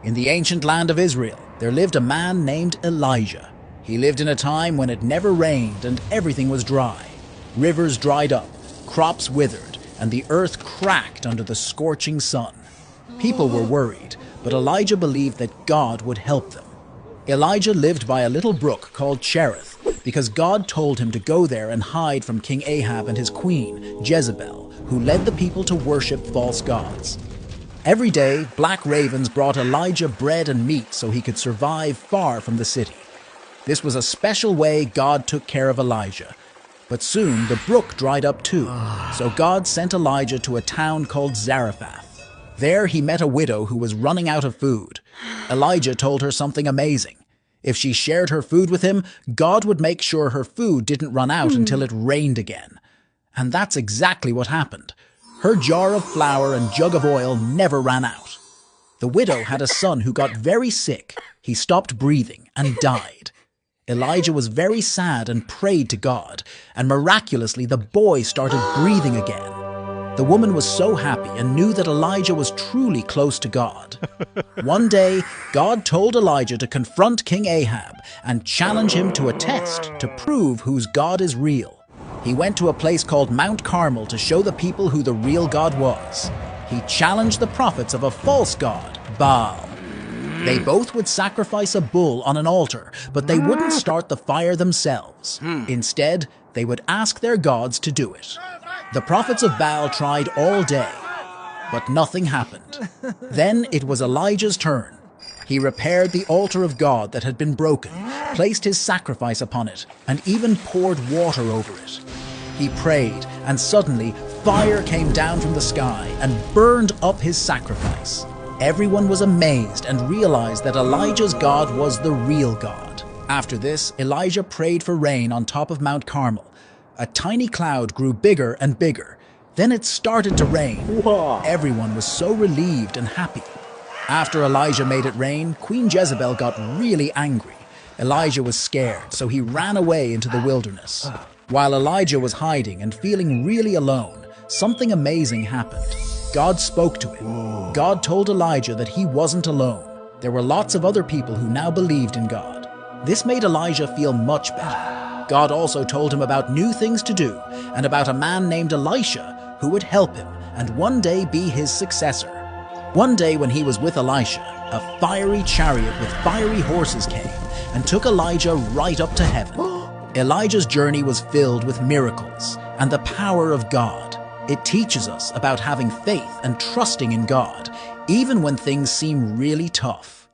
In the ancient land of Israel, there lived a man named Elijah. He lived in a time when it never rained and everything was dry. Rivers dried up, crops withered, and the earth cracked under the scorching sun. People were worried, but Elijah believed that God would help them. Elijah lived by a little brook called Cherith because God told him to go there and hide from King Ahab and his queen, Jezebel, who led the people to worship false gods. Every day, black ravens brought Elijah bread and meat so he could survive far from the city. This was a special way God took care of Elijah. But soon the brook dried up too, so God sent Elijah to a town called Zarephath. There he met a widow who was running out of food. Elijah told her something amazing. If she shared her food with him, God would make sure her food didn't run out until it rained again. And that's exactly what happened. Her jar of flour and jug of oil never ran out. The widow had a son who got very sick. He stopped breathing and died. Elijah was very sad and prayed to God, and miraculously the boy started breathing again. The woman was so happy and knew that Elijah was truly close to God. One day, God told Elijah to confront King Ahab and challenge him to a test to prove whose God is real. He went to a place called Mount Carmel to show the people who the real God was. He challenged the prophets of a false god, Baal. They both would sacrifice a bull on an altar, but they wouldn't start the fire themselves. Instead, they would ask their gods to do it. The prophets of Baal tried all day, but nothing happened. Then it was Elijah's turn. He repaired the altar of God that had been broken, placed his sacrifice upon it, and even poured water over it. He prayed, and suddenly fire came down from the sky and burned up his sacrifice. Everyone was amazed and realized that Elijah's God was the real God. After this, Elijah prayed for rain on top of Mount Carmel. A tiny cloud grew bigger and bigger. Then it started to rain. Whoa. Everyone was so relieved and happy. After Elijah made it rain, Queen Jezebel got really angry. Elijah was scared, so he ran away into the wilderness. While Elijah was hiding and feeling really alone, something amazing happened. God spoke to him. God told Elijah that he wasn't alone. There were lots of other people who now believed in God. This made Elijah feel much better. God also told him about new things to do and about a man named Elisha who would help him and one day be his successor. One day when he was with Elisha, a fiery chariot with fiery horses came and took Elijah right up to heaven. Elijah's journey was filled with miracles and the power of God. It teaches us about having faith and trusting in God, even when things seem really tough.